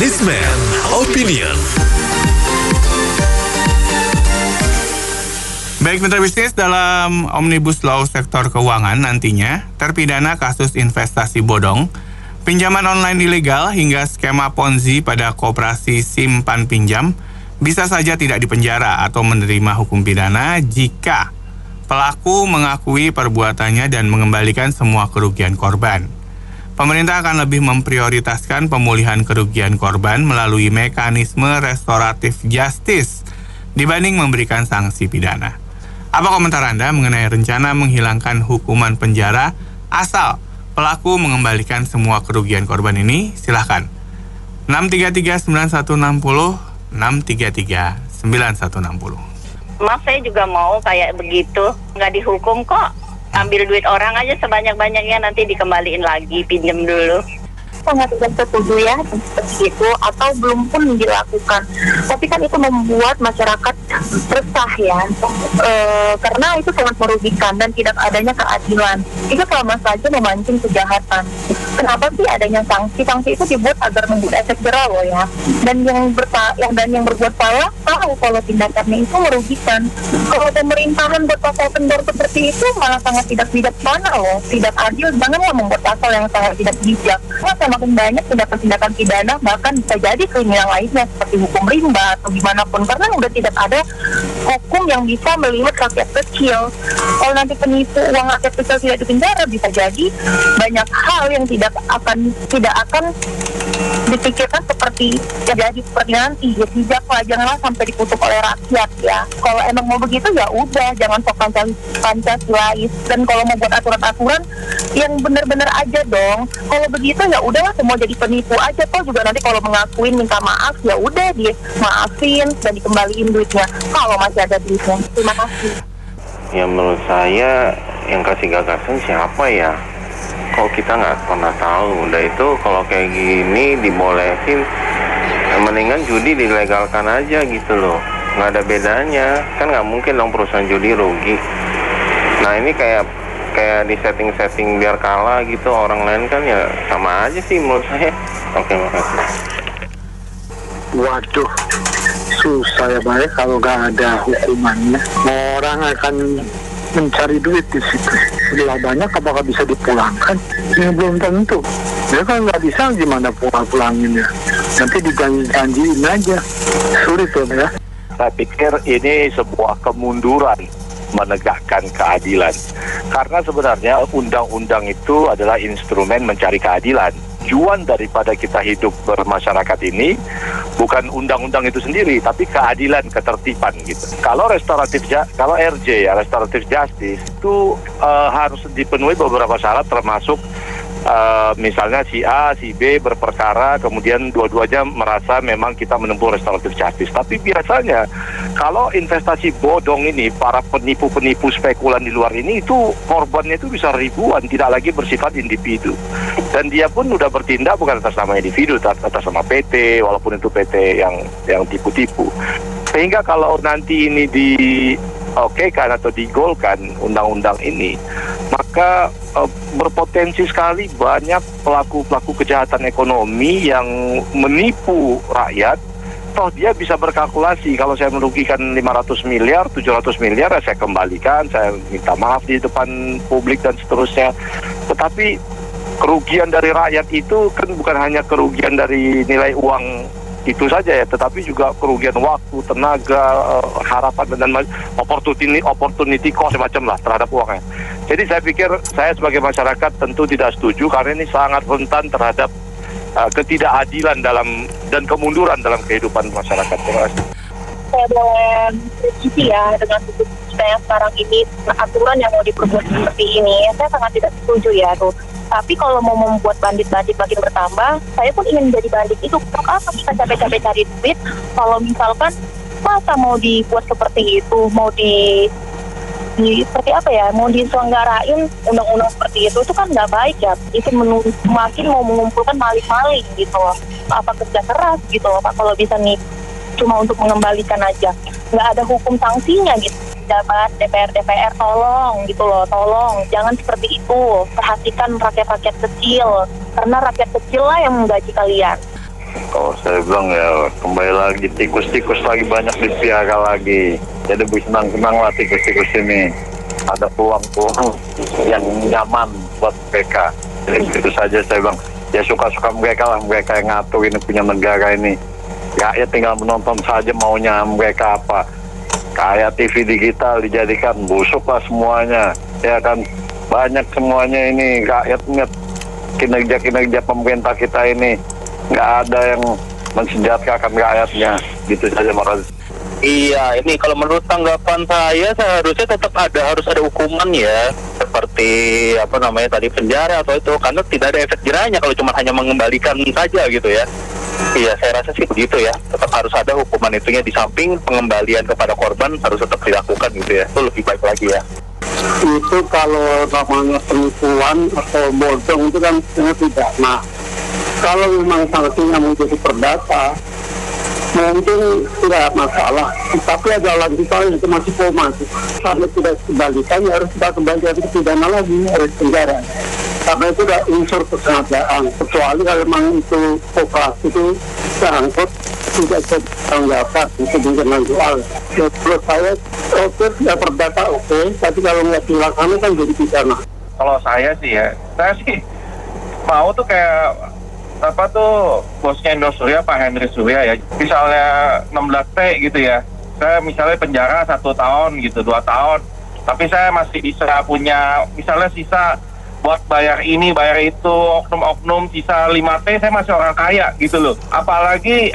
Businessman Opinion. Baik mitra bisnis, dalam Omnibus Law sektor keuangan nantinya, terpidana kasus investasi bodong, pinjaman online ilegal hingga skema Ponzi pada koperasi simpan pinjam bisa saja tidak dipenjara atau menerima hukum pidana jika pelaku mengakui perbuatannya dan mengembalikan semua kerugian korban. Pemerintah akan lebih memprioritaskan pemulihan kerugian korban melalui mekanisme restoratif justice dibanding memberikan sanksi pidana. Apa komentar Anda mengenai rencana menghilangkan hukuman penjara asal pelaku mengembalikan semua kerugian korban ini? Silahkan. 633-9160, 633-9160. Mas, saya juga mau kayak begitu. Nggak dihukum kok. Ambil duit orang aja sebanyak-banyaknya, nanti dikembaliin lagi, pinjam dulu. Sangat tidak setuju ya seperti itu, atau belum pun dilakukan. Tapi kan itu membuat masyarakat resah ya, karena itu sangat merugikan dan tidak adanya keadilan. Itu sama saja memancing kejahatan. Kenapa sih adanya sanksi? Sanksi itu dibuat agar membuat efek jerah loh ya. Dan yang berbuat salah tahu kalau tindakannya itu merugikan. Kalau pemerintahan buat pasal kendor seperti itu malah sangat tidak bijaksana loh, tidak adil. Janganlah membuat pasal yang sangat tidak bijak. Makin banyak tindakan-tindakan pidana, bahkan bisa jadi kriminal lainnya seperti hukum rimba atau gimana pun, karena udah tidak ada hukum yang bisa melihat rakyat kecil. Kalau nanti penipu uang rakyat kecil tidak dipenjara, bisa jadi banyak hal yang tidak akan dipikirkan seperti terjadi seperti nanti. Ya bijaklah, janganlah sampai dikutuk oleh rakyat ya. Kalau emang mau begitu ya udah, jangan sok Pancasilais. Dan kalau mau buat aturan-aturan yang benar-benar aja dong. Kalau begitu ya udahlah, semua jadi penipu aja. Toh juga nanti kalau mengakuin minta maaf ya udah dia maafin dan dikembaliin duitnya kalau masih ada duitnya. Terima kasih. Ya menurut saya yang kasih gagasan siapa ya? Kalau kita nggak pernah tahu, udah itu kalau kayak gini dibolehin, mendingan judi dilegalkan aja gitu loh. Nggak ada bedanya, kan nggak mungkin dong perusahaan judi rugi. Nah ini kayak di setting biar kalah gitu, orang lain kan ya sama aja sih menurut saya. Oke, makasih. Waduh, susah ya Pak, kalau nggak ada hukumannya. Orang akan mencari duit di situ. Setelah banyak apakah bisa dipulangkan? Ya belum tentu. Ya kan nggak bisa, gimana pulanginnya? Nanti dijanjiin aja. Sulit ya. Saya pikir ini sebuah kemunduran menegakkan keadilan. Karena sebenarnya undang-undang itu adalah instrumen mencari keadilan. Tujuan daripada kita hidup bermasyarakat ini bukan undang-undang itu sendiri, tapi keadilan, ketertiban gitu. Kalau RJ ya, restoratif justice itu harus dipenuhi beberapa syarat, termasuk misalnya si A, si B berperkara, kemudian dua-duanya merasa memang kita menempuh restoratif justice. Tapi biasanya kalau investasi bodong ini, para penipu-penipu spekulan di luar ini, itu korbannya itu bisa ribuan, tidak lagi bersifat individu. Dan dia pun udah bertindak bukan atas nama individu, atas nama PT, walaupun itu PT yang tipu-tipu. Sehingga kalau nanti ini diokekan atau digolkan undang-undang ini, maka berpotensi sekali banyak pelaku-pelaku kejahatan ekonomi yang menipu rakyat. Toh dia bisa berkalkulasi, kalau saya merugikan 500 miliar, 700 miliar, saya kembalikan, saya minta maaf di depan publik dan seterusnya. Tetapi kerugian dari rakyat itu kan bukan hanya kerugian dari nilai uang itu saja ya, tetapi juga kerugian waktu, tenaga, harapan dan opportunity cost macam lah terhadap uangnya. Jadi saya pikir saya sebagai masyarakat tentu tidak setuju, karena ini sangat rentan terhadap ketidakadilan dan kemunduran dalam kehidupan masyarakat. Terima kasih. Saya boleh kritisi ya dengan saya sekarang ini aturan yang mau diperbuat seperti ini, saya sangat tidak setuju ya tuh. Tapi kalau mau membuat bandit-bandit makin bertambah, saya pun ingin menjadi bandit itu. Untuk apa kita capek-capek cari duit kalau misalkan masa mau dibuat seperti itu, mau seperti apa ya, mau diselenggarain undang-undang seperti itu kan nggak baik ya. Itu makin mau mengumpulkan maling-maling gitu loh. Apa kerja keras gitu loh Pak, kalau bisa nih cuma untuk mengembalikan aja, nggak ada hukum sanksinya gitu. Jabat DPR tolong gitu loh, tolong jangan seperti itu, perhatikan rakyat-rakyat kecil, karena rakyat kecil lah yang menggaji kalian. Kalau saya bilang ya kembali lagi tikus-tikus lagi banyak dipiara lagi. Jadi senang-senang lah tikus-tikus ini. Ada peluang-peluang yang nyaman buat mereka. Jadi itu saja saya bilang. Ya suka-suka mereka lah, mereka yang ngatur ini punya negara ini. Ya tinggal menonton saja maunya mereka apa. Kayak TV digital dijadikan busuk lah semuanya. Ya kan banyak semuanya ini rakyatnya kinerja-kinerja pemerintah kita ini nggak ada yang mensejahterakan rakyatnya. Gitu saja, makasih. Iya, ini kalau menurut tanggapan saya seharusnya tetap harus ada hukuman ya, seperti apa namanya tadi penjara atau itu, karena tidak ada efek jerahnya kalau cuma hanya mengembalikan saja gitu ya. Iya, saya rasa sih begitu ya. Tetap harus ada hukuman itunya di samping pengembalian kepada korban harus tetap dilakukan gitu ya. Itu lebih baik lagi ya. Itu kalau namanya penipuan atau bodong itu kan sebenarnya tidak. Nah, kalau memang sanksinya menjadi perdata, mungkin tidak masalah, tapi ada lanjutannya itu masih koma. Karena tidak dikembalikan, ya harus kita kembalikan ke pidana lagi, harus penjara. Karena itu ada unsur kesengajaan. Kecuali kalau memang itu operasi itu terangkut tidak teranggapan itu dengan soal. Ya, menurut saya oke, tidak perdata oke, tapi kalau nggak dilaksanakan kan jadi pidana. Kalau saya sih mau tuh kayak apa tuh bosnya Indosuria Pak Henry Surya ya, misalnya 16T gitu ya, saya misalnya penjara 1 tahun gitu, 2 tahun, tapi saya masih bisa punya misalnya sisa buat bayar ini bayar itu, oknum-oknum, sisa 5T saya masih orang kaya gitu loh. Apalagi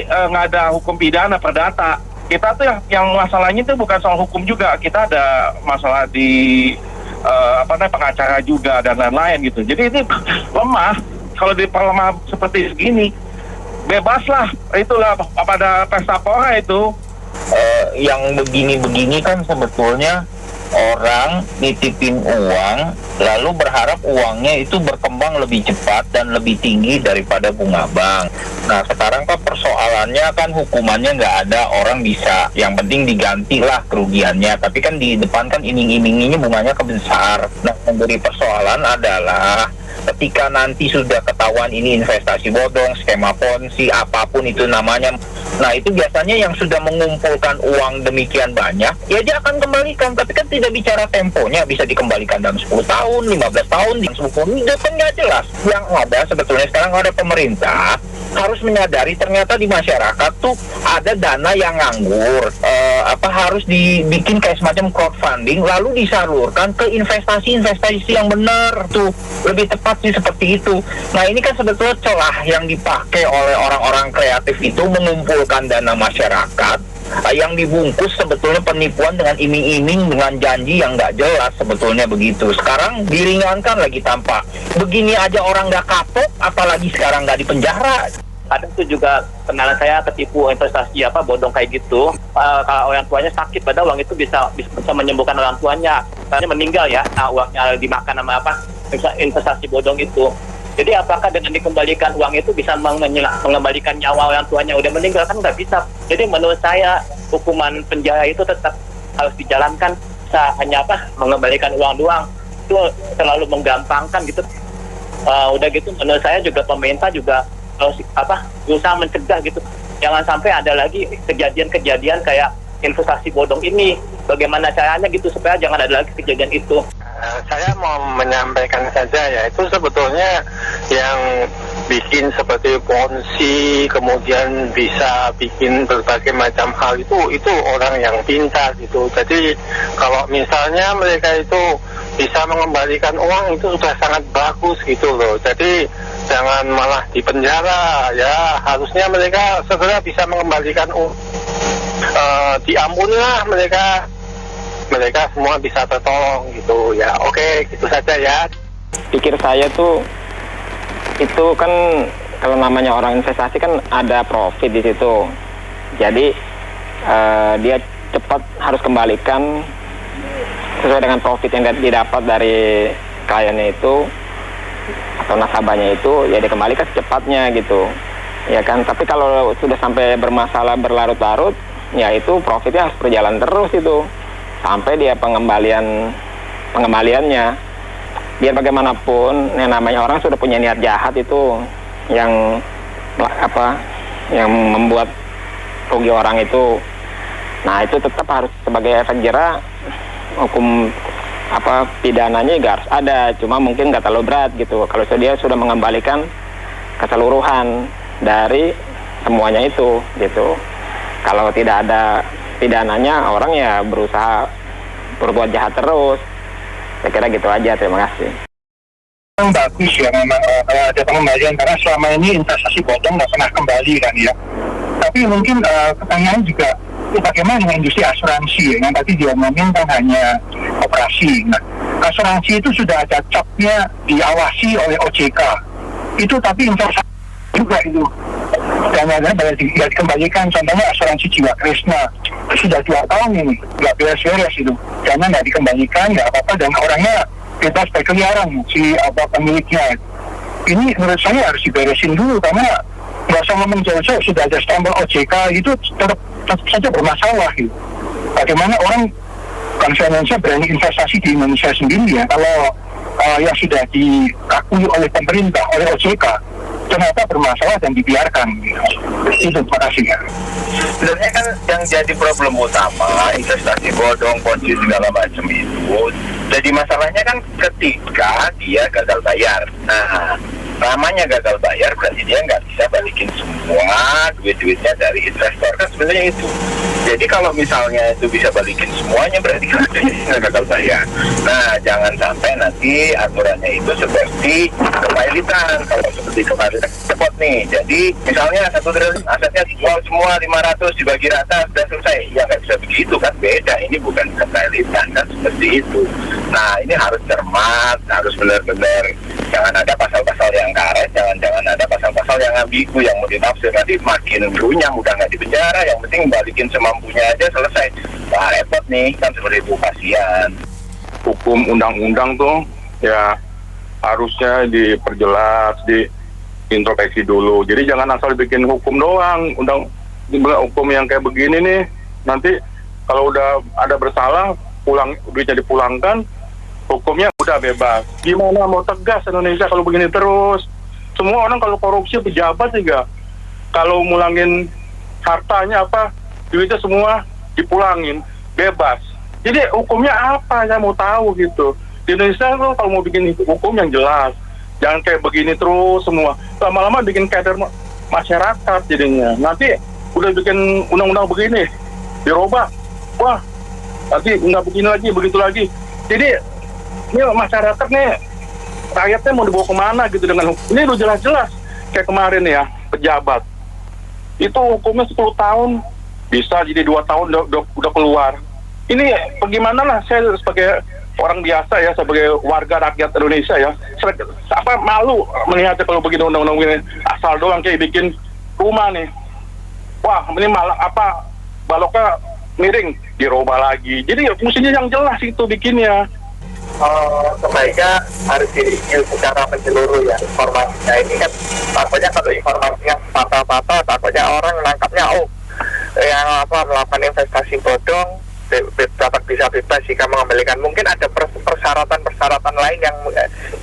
nggak ada hukum pidana perdata. Kita tuh yang masalahnya tuh bukan soal hukum juga, kita ada masalah di pengacara juga dan lain-lain gitu. Jadi ini lemah. Kalau diperlemah seperti segini, bebaslah, itulah pada pesta pora itu. Yang begini-begini kan sebetulnya orang nitipin uang, lalu berharap uangnya itu berkembang lebih cepat dan lebih tinggi daripada bunga bank. Nah sekarang kan persoalannya kan hukumannya nggak ada, orang bisa, yang penting digantilah kerugiannya. Tapi kan di depan kan iming-iminginya bunganya kebesar. Nah menjadi persoalan adalah ketika nanti sudah ketahuan ini investasi bodong, skema ponzi, apapun itu namanya, nah itu biasanya yang sudah mengumpulkan uang demikian banyak, ya dia akan kembalikan. Tapi kan tidak bicara temponya, bisa dikembalikan dalam 10 tahun, 15 tahun, di 10 tahun, itu kan nggak jelas. Yang ada sebetulnya sekarang ada pemerintah harus menyadari ternyata di masyarakat tuh ada dana yang nganggur, harus dibikin kayak semacam crowdfunding, lalu disalurkan ke investasi yang benar tuh, lebih tepat sih seperti itu. Nah ini kan sebetulnya celah yang dipakai oleh orang-orang kreatif itu mengumpulkan dana masyarakat yang dibungkus sebetulnya penipuan dengan iming-iming, dengan janji yang nggak jelas sebetulnya begitu. Sekarang diringankan lagi tampak begini aja orang nggak kapok, apalagi sekarang nggak dipenjara. Ada tuh juga kenalan saya ketipu investasi bodong kayak gitu. Kalau orang tuanya sakit, padahal uang itu bisa menyembuhkan orang tuanya. Karena meninggal ya, uangnya dimakan sama investasi bodong itu. Jadi apakah dengan dikembalikan uang itu bisa mengembalikan nyawa orang tuanya udah meninggal? Kan nggak bisa. Jadi menurut saya hukuman penjara itu tetap harus dijalankan. Hanya mengembalikan uang doang itu terlalu menggampangkan gitu. Udah gitu menurut saya juga pemerintah juga harus berusaha mencegah gitu. Jangan sampai ada lagi kejadian-kejadian kayak investasi bodong ini. Bagaimana caranya gitu supaya jangan ada lagi kejadian itu. Saya mau menyampaikan saja ya, itu sebetulnya yang bikin seperti ponzi, kemudian bisa bikin berbagai macam hal itu orang yang pintar gitu. Jadi kalau misalnya mereka itu bisa mengembalikan uang itu sudah sangat bagus gitu loh. Jadi jangan malah dipenjara ya, harusnya mereka segera bisa mengembalikan uang. Diampunilah mereka semua bisa tertolong gitu ya. Oke, gitu saja ya. Pikir saya tuh itu kan kalau namanya orang investasi kan ada profit di situ. Jadi dia cepat harus kembalikan sesuai dengan profit yang didapat dari kliennya itu atau nasabahnya itu, ya dikembalikan secepatnya gitu. Ya kan, tapi kalau sudah sampai bermasalah berlarut-larut, ya itu profitnya harus berjalan terus itu sampai dia pengembaliannya. Biar bagaimanapun yang namanya orang sudah punya niat jahat itu, yang yang membuat rugi orang itu. Nah, itu tetap harus sebagai efek jera, hukum pidananya juga harus ada, cuma mungkin nggak terlalu berat gitu. Kalau dia sudah mengembalikan keseluruhan dari semuanya itu gitu. Kalau tidak ada pidananya, orang ya berusaha berbuat jahat terus. Saya kira gitu aja. Terima kasih. Bagus ya memang ada pengembalian, karena selama ini investasi bodong nggak pernah kembali kan ya. Tapi mungkin pertanyaan juga bagaimana dengan industri asuransi yang tadi diomongin kan hanya operasi. Nah, asuransi itu sudah ada capnya diawasi oleh OJK. Itu tapi investasi juga itu. Dana-dana tidak dikembalikan. Contohnya asuransi Jiwa Kresna sudah 2 tahun ini nggak beres-beres itu. Dana nggak dikembalikan, nggak apa-apa, dan orangnya bebas berkeliaran si pemiliknya. Ini menurut saya harus diberesin dulu, karena nggak usah ngomong jauh-jauh, sudah ada stempel OJK itu tetap saja bermasalah gitu. Bagaimana orang bangsa Indonesia berani investasi di Indonesia sendiri ya, kalau yang sudah diakui oleh pemerintah, oleh OJK ternyata bermasalah dan dibiarkan gitu. Itu, terima kasih ya. Sebenarnya kan yang jadi problem utama investasi bodong, ponzi segala macam itu, jadi masalahnya kan ketika dia gagal bayar. Nah, namanya gagal bayar berarti dia nggak bisa balikin semua duit-duitnya dari investor, kan sebenarnya itu. Jadi kalau misalnya itu bisa balikin semuanya, berarti kan nggak gagal bayar. Nah, jangan sampai nanti aturannya itu seperti kepilitan. Kalau seperti kepilitan cepot nih, jadi misalnya 1 triliun asetnya dijual semua 500 dibagi rata sudah selesai. Ya nggak bisa begitu kan, beda. Ini bukan kepilitan kan, seperti itu. Nah, ini harus cermat, harus benar-benar jangan ada pasal-pasal yang karet, jangan ada pasal-pasal yang ambigu yang mau ditafsir, nanti makin runyam, udah nggak di penjara, yang penting balikin semampunya aja selesai. Wah, repot nih, kan seperti itu, kasihan. Hukum undang-undang tuh ya harusnya diperjelas, diintrospeksi dulu. Jadi jangan asal bikin hukum doang, hukum yang kayak begini nih, nanti kalau udah ada bersalah, duitnya dipulangkan, hukumnya udah bebas. Gimana mau tegas Indonesia kalau begini terus? Semua orang kalau korupsi, pejabat juga, kalau mulangin hartanya duitnya semua dipulangin, bebas. Jadi hukumnya apa? Saya mau tahu gitu. Di Indonesia kalau mau bikin hukum yang jelas, jangan kayak begini terus semua. Lama-lama bikin kader masyarakat jadinya. Nanti udah bikin undang-undang begini, dirubah, wah nanti nggak begini lagi, begitu lagi. Jadi ini masyarakat nih, rakyatnya mau dibawa kemana gitu dengan hukum. Ini udah jelas-jelas kayak kemarin ya, pejabat itu hukumnya 10 tahun, bisa jadi 2 tahun udah keluar. Ini bagaimana lah, saya sebagai orang biasa ya, sebagai warga rakyat Indonesia ya, malu melihatnya kalau begini undang-undang begini, asal doang kayak bikin rumah nih, wah ini malah baloknya miring, dirubah lagi. Jadi mestinya yang jelas itu bikinnya. Sebaiknya harus direview secara menyeluruh ya informasinya. Ini kan takutnya kalau informasinya patah-patah, takutnya orang menangkapnya yang melakukan investasi bodong dapat bisa bebas jika mengembalikan. Mungkin ada persyaratan lain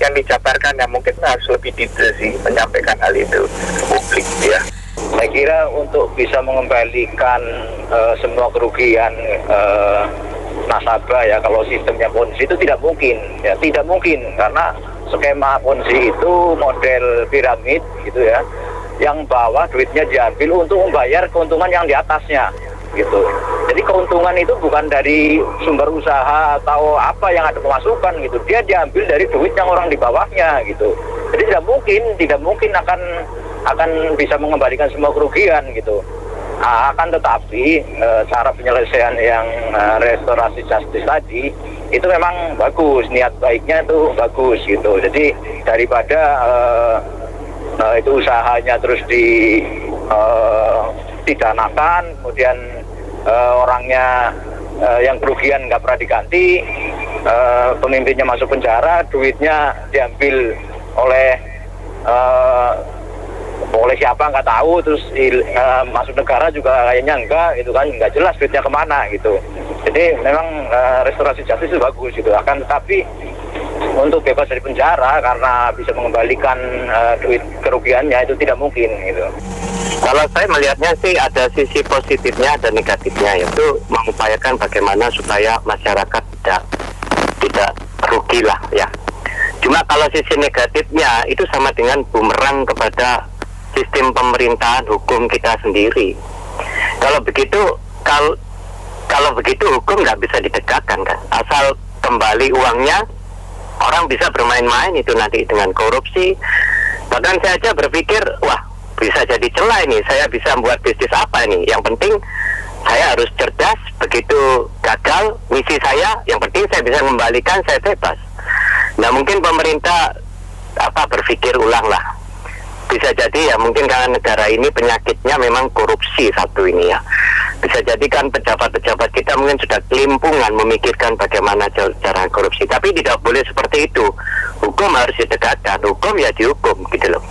yang dijabarkan, yang mungkin harus lebih detail sih menyampaikan hal itu ke publik ya. Saya kira untuk bisa mengembalikan semua kerugian nasabah ya, kalau sistemnya ponzi itu tidak mungkin ya, tidak mungkin, karena skema ponzi itu model piramid gitu ya, yang bawah duitnya diambil untuk membayar keuntungan yang di atasnya gitu. Jadi keuntungan itu bukan dari sumber usaha atau apa yang ada pemasukan gitu, dia diambil dari duit yang orang di bawahnya gitu. Jadi tidak mungkin akan bisa mengembalikan semua kerugian gitu. Akan tetapi cara penyelesaian yang restorasi justice tadi itu memang bagus, niat baiknya itu bagus gitu. Jadi daripada itu usahanya terus didanakan, kemudian orangnya yang kerugian nggak pernah diganti, pemimpinnya masuk penjara, duitnya diambil oleh siapa nggak tahu, terus masuk negara juga kayaknya enggak gitu kan, nggak jelas duitnya kemana gitu. Jadi memang restorasi justice itu bagus gitu. Akan tetapi untuk bebas dari penjara karena bisa mengembalikan duit kerugiannya, itu tidak mungkin gitu. Kalau saya melihatnya sih ada sisi positifnya dan negatifnya, yaitu mengupayakan bagaimana supaya masyarakat tidak rugi lah ya. Cuma kalau sisi negatifnya itu sama dengan bumerang kepada sistem pemerintahan hukum kita sendiri. Kalau begitu hukum nggak bisa ditegakkan kan. Asal kembali uangnya, orang bisa bermain-main itu nanti dengan korupsi. Bahkan saya aja berpikir, wah bisa jadi celah ini, saya bisa membuat bisnis apa ini. Yang penting saya harus cerdas, begitu gagal misi saya, yang penting saya bisa mengembalikan, saya bebas. Nah mungkin pemerintah berpikir ulang lah. Bisa jadi ya mungkin karena negara ini penyakitnya memang korupsi satu ini ya. Bisa jadi kan pejabat-pejabat kita mungkin sudah kelimpungan memikirkan bagaimana cara korupsi. Tapi tidak boleh seperti itu. Hukum harus ditegakkan, hukum ya dihukum gitu loh.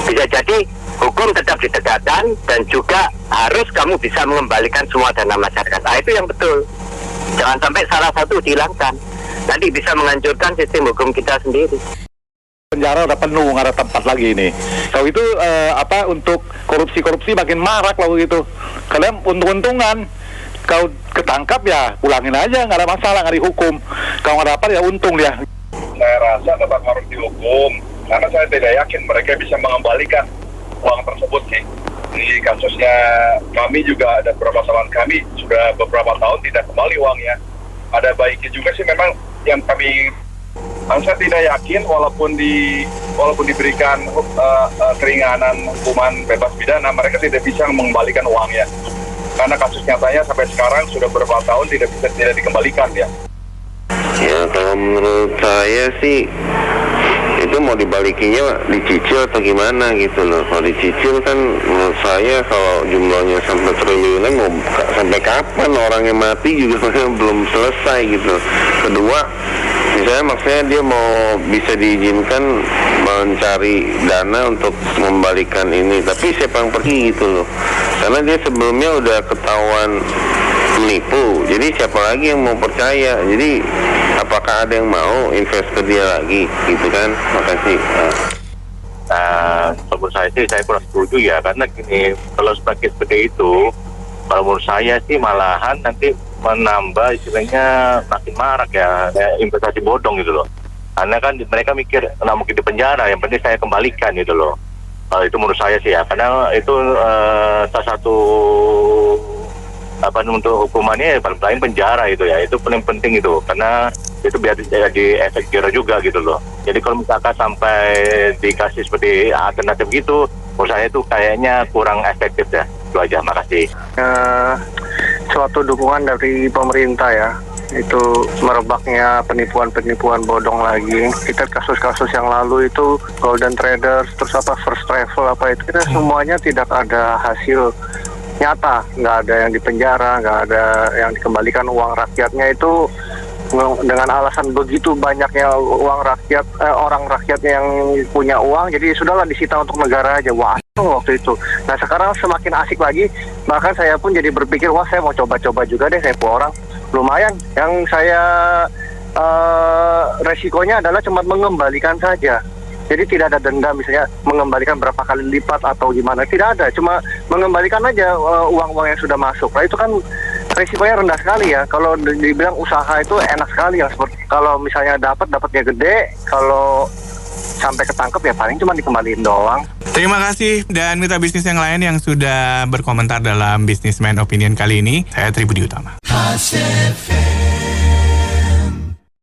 Bisa jadi hukum tetap ditegakkan dan juga harus kamu bisa mengembalikan semua dana masyarakat. Nah itu yang betul. Jangan sampai salah satu dihilangkan. Nanti bisa menghancurkan sistem hukum kita sendiri. Penjara udah penuh, nggak ada tempat lagi ini. Kalau itu untuk korupsi makin marak lah begitu. Kalian untung-untungan. Kau ketangkap ya pulangin aja, nggak ada masalah, nggak dihukum. Kalau nggak dapat ya untung dia. Saya rasa tetap harus dihukum karena saya tidak yakin mereka bisa mengembalikan uang tersebut sih. Di kasusnya kami juga ada beberapa sahabat kami sudah beberapa tahun tidak kembali uangnya. Ada baiknya juga sih memang yang kami. Saya tidak yakin walaupun diberikan keringanan hukuman bebas pidana, mereka tidak bisa mengembalikan uangnya. Karena kasus nyatanya sampai sekarang sudah beberapa tahun tidak dikembalikan ya. Ya kalau menurut saya sih itu mau dibalikinya dicicil atau gimana gitu loh. Kalau dicicil kan menurut saya kalau jumlahnya sampai triliunan mau sampai kapan orangnya mati juga belum selesai gitu. Kedua, misalnya maksudnya dia mau bisa diizinkan mencari dana untuk membalikan ini, tapi siapa yang pergi gitu loh. Karena dia sebelumnya udah ketahuan menipu, jadi siapa lagi yang mau percaya? Jadi apakah ada yang mau invest ke dia lagi gitu kan? Makasih. Menurut saya sih saya kurang setuju ya, karena gini, kalau seperti itu, kalau menurut saya sih malahan nanti menambah istilahnya makin marak ya investasi bodong gitu loh. Karena kan mereka mikir nggak mungkin di penjara, yang penting saya kembalikan gitu loh. Kalau itu menurut saya sih ya, karena itu salah satu untuk hukumannya paling penjara itu ya, itu paling penting itu, karena itu biar jadi efek jera juga gitu loh. Jadi kalau misalkan sampai dikasih seperti alternatif gitu, menurut saya itu kayaknya kurang efektif ya. Itu aja, makasih. Suatu dukungan dari pemerintah ya, itu merebaknya penipuan-penipuan bodong lagi. Kita kasus-kasus yang lalu itu Golden Traders, terus First Travel itu kita semuanya tidak ada hasil nyata, nggak ada yang dipenjara, nggak ada yang dikembalikan uang rakyatnya. Itu dengan alasan begitu banyaknya uang rakyat, orang rakyatnya yang punya uang, jadi sudahlah disita untuk negara aja. Wah, waktu itu. Nah sekarang semakin asik lagi, bahkan saya pun jadi berpikir, wah saya mau coba-coba juga deh, saya orang lumayan. Yang saya resikonya adalah cuma mengembalikan saja. Jadi tidak ada denda misalnya mengembalikan berapa kali lipat atau gimana, tidak ada, cuma mengembalikan aja uang-uang yang sudah masuk. Nah itu kan resikonya rendah sekali ya. Kalau dibilang usaha itu enak sekali ya, seperti kalau misalnya dapatnya gede, kalau sampai ketangkep ya paling cuma dikembaliin doang. Terima kasih, dan mitra bisnis yang lain yang sudah berkomentar dalam Businessman Opinion kali ini. Saya Tribudi Utama.